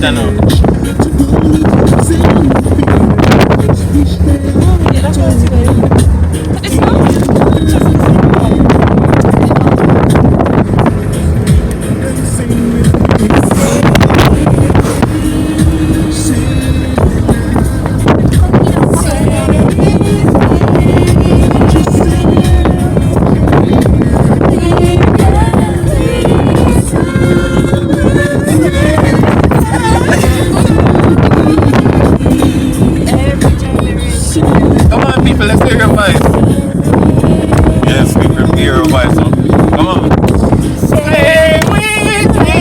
I know. Yeah, that's what it's doing. It's not. Come on, people, let's hear your voice. Yes, we prepare your voice. So. Come on. Stay with me.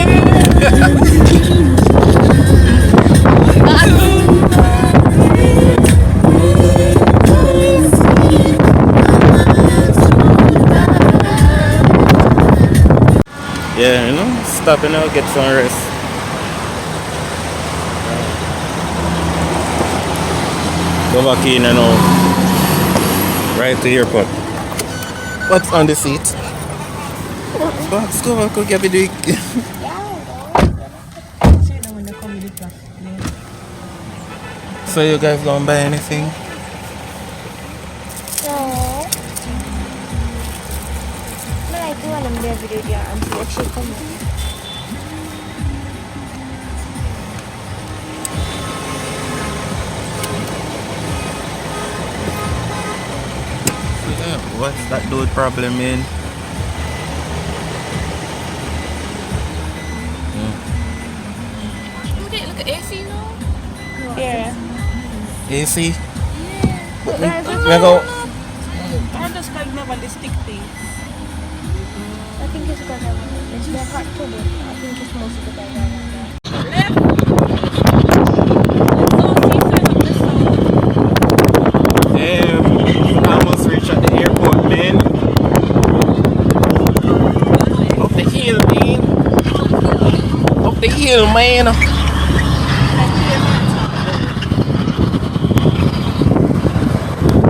Yeah, you know, stop and I'll get some rest. Go back in and out. Right to the airport. What's on the seat? Let's go back, go get me the... So you guys gonna buy anything? No. But I do want to make a video and see if she comes. Yeah, what's that dude problem in? Look at AC now. Yeah. AC? Yeah. We go. I'm just like never the stick thing. I think it's because it's their hot too, but I think it's mostly because I Almost reached at the airport, man. Up the hill, man. Up the hill, man.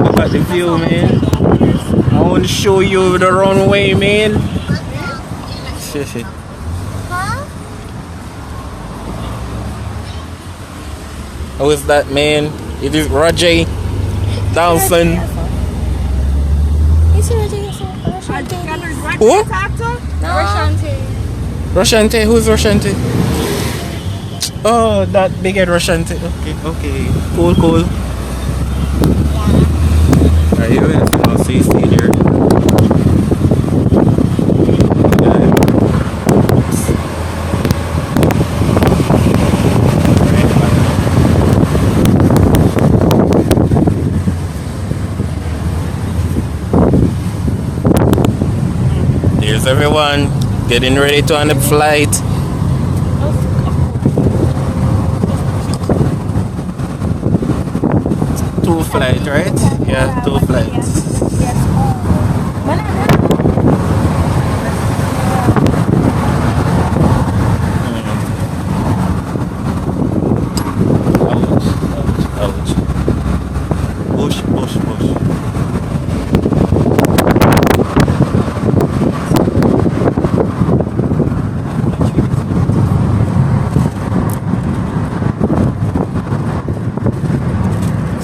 Look at the view, man. I want to show you the runway, man. Shit. Huh? How is that, man? It is Roger Dawson. Is it Roshante? Who? No. Roshante. Roshante? Who's Roshante? Oh, that big head Roshante. Okay. Cool. Are you in? I'll see here. Here's everyone getting ready to on the flight. Two flights, right? Yeah, two flights. Ouch. Push.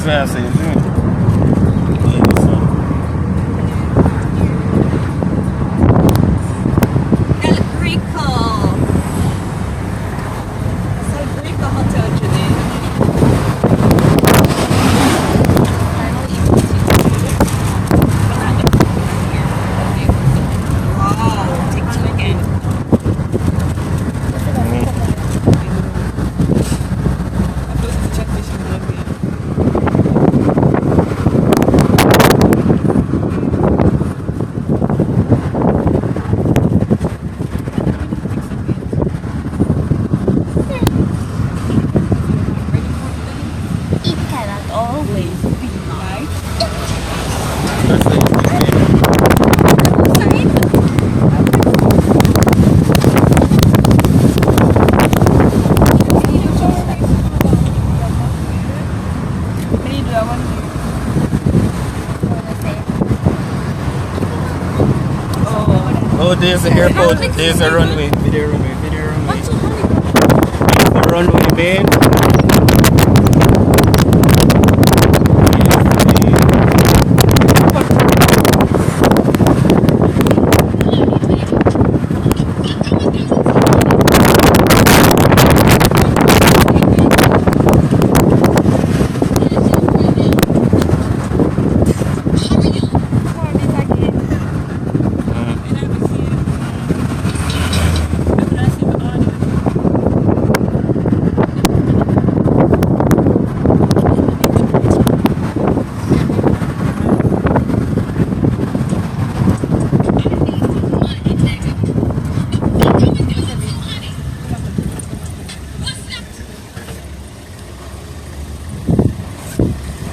That's what I say, Oh, there's the airport. There's the runway. Video runway. runway, man.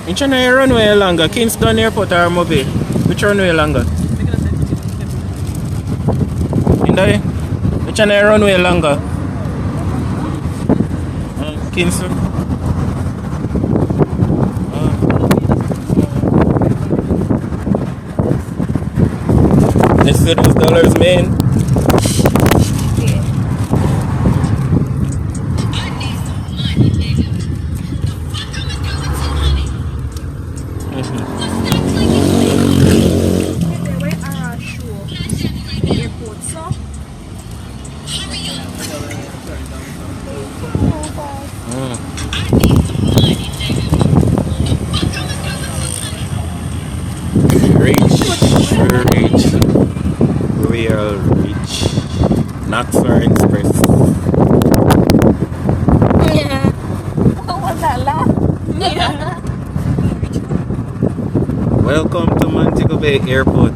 Which one are runway longer? Kingston Airport or Mobile? Which runway longer? Inday? Which one are runway longer? Kingston? Let's see those dollars, man. Real rich. Knoxville Express. Yeah. What was that laugh? Yeah. Welcome to Montego Bay Airport.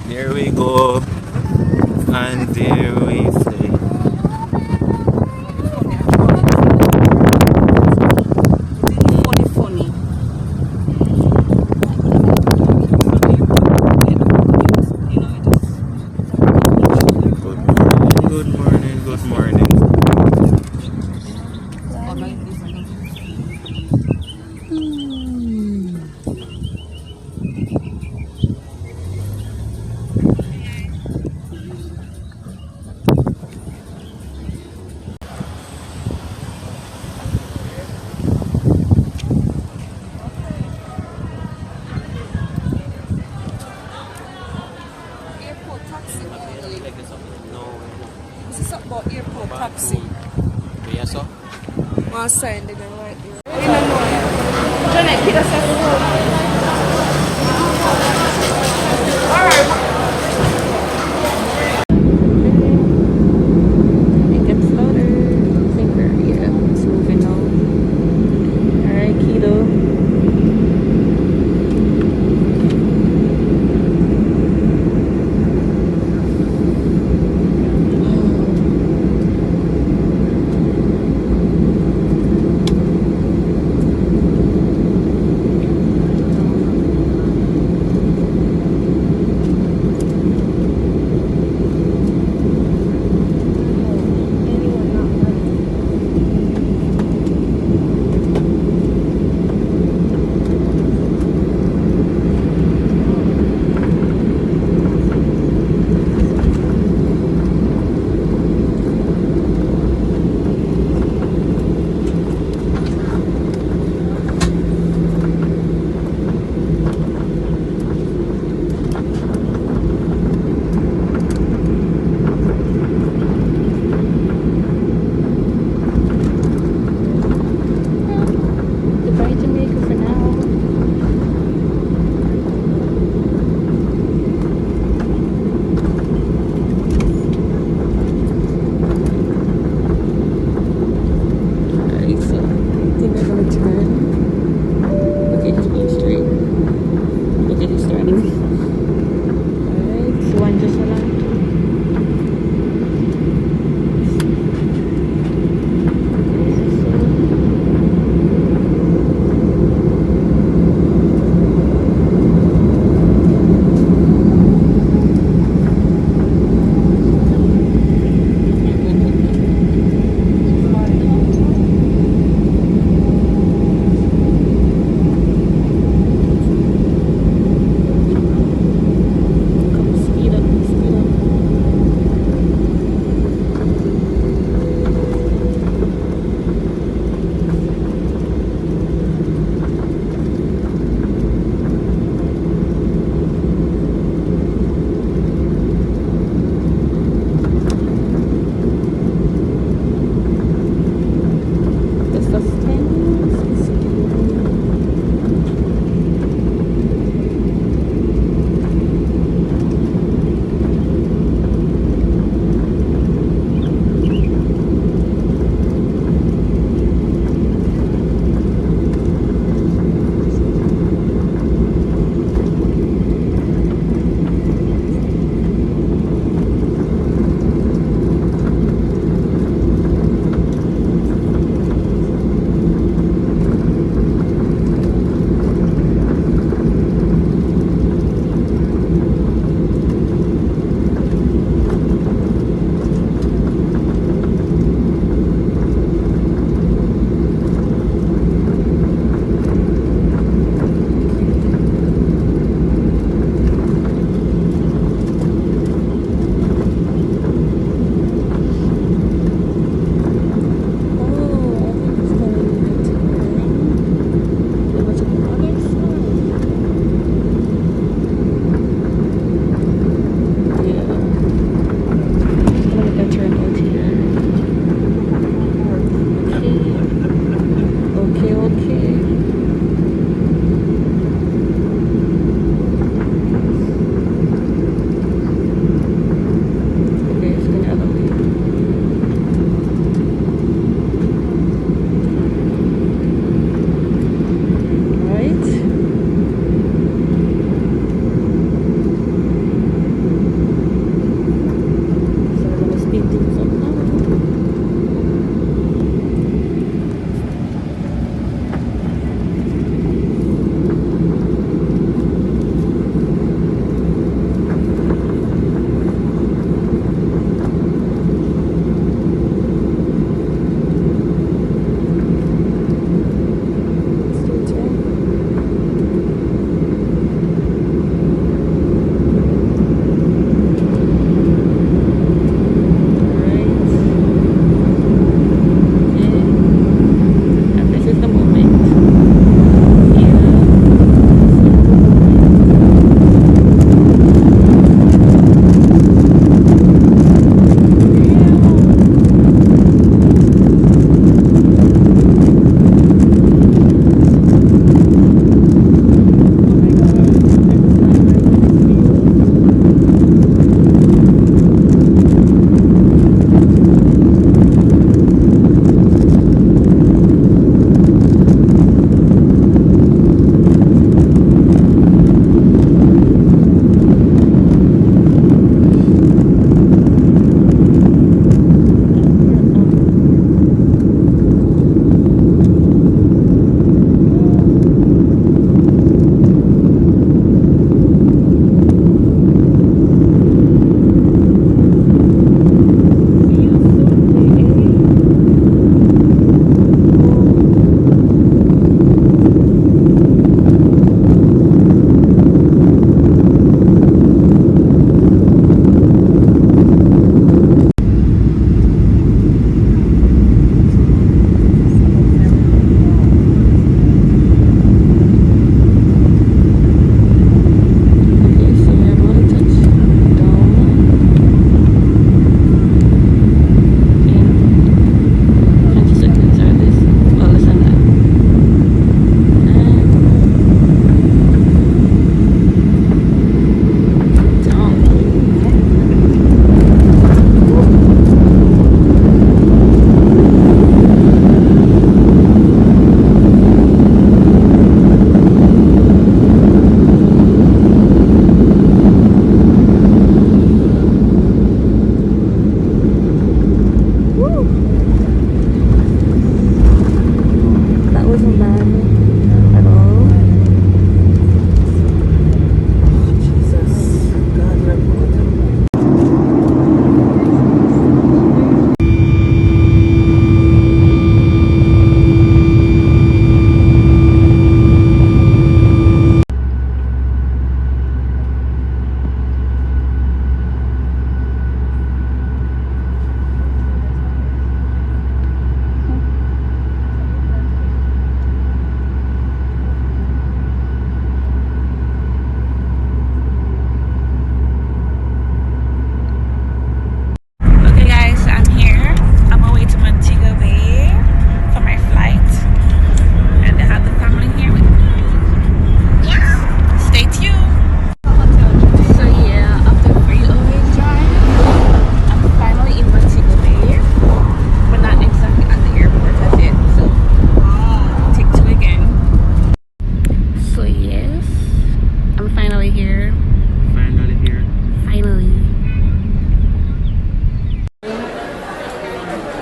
There we go. And there we stay. Funny. Good morning, good morning. Airport taxi only. This is about airport taxi. Yes, sir. One sign they're gonna write there. I don't know. Janet, get us It gets louder. I think it's moving now. Alright, Keto.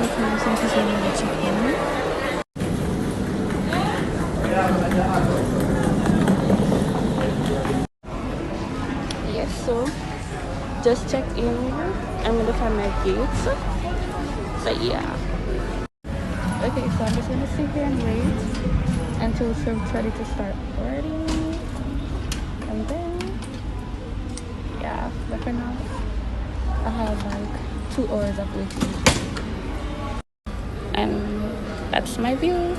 Okay, so this is where we check in. Yes, so just check in. I'm gonna find my gates. So yeah. Okay, so I'm just gonna sit here and wait until it's ready to start boarding. And then yeah, but for now I have like 2 hours of waiting. And that's my view.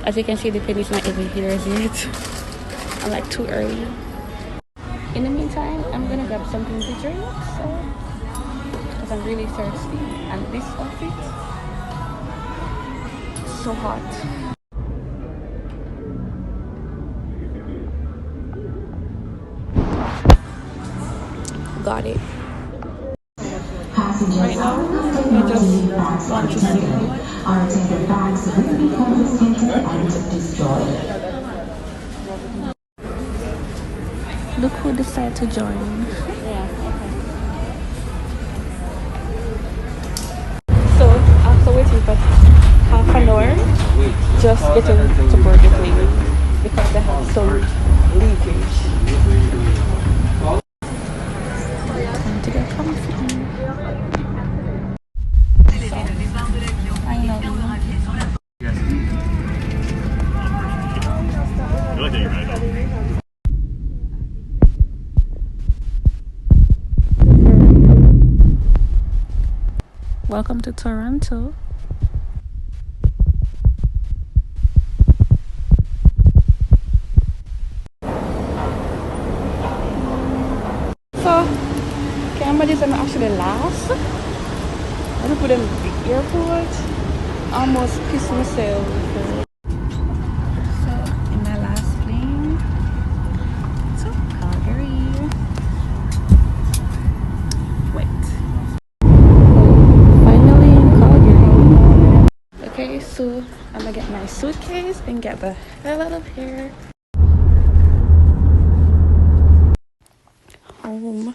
As you can see, the plane is not even here as yet. I'm like too early. In the meantime, I'm gonna grab something to drink, so because I'm really thirsty. And this outfit, so hot. Got it. Right now, I just want to see. Unattended bags will be confiscated and destroyed. Look who decided to join. Yeah, okay. So after waiting for half an hour, just getting to board the plane because they have some leakage. Time to get comfy. I know. Welcome to Toronto. So, Cambridge is actually last. I had to put in the airport. Almost pissed myself. So, in my last plane to Calgary. Wait. Finally in Calgary. Okay, so I'm gonna get my suitcase and get the hell out of here. Home.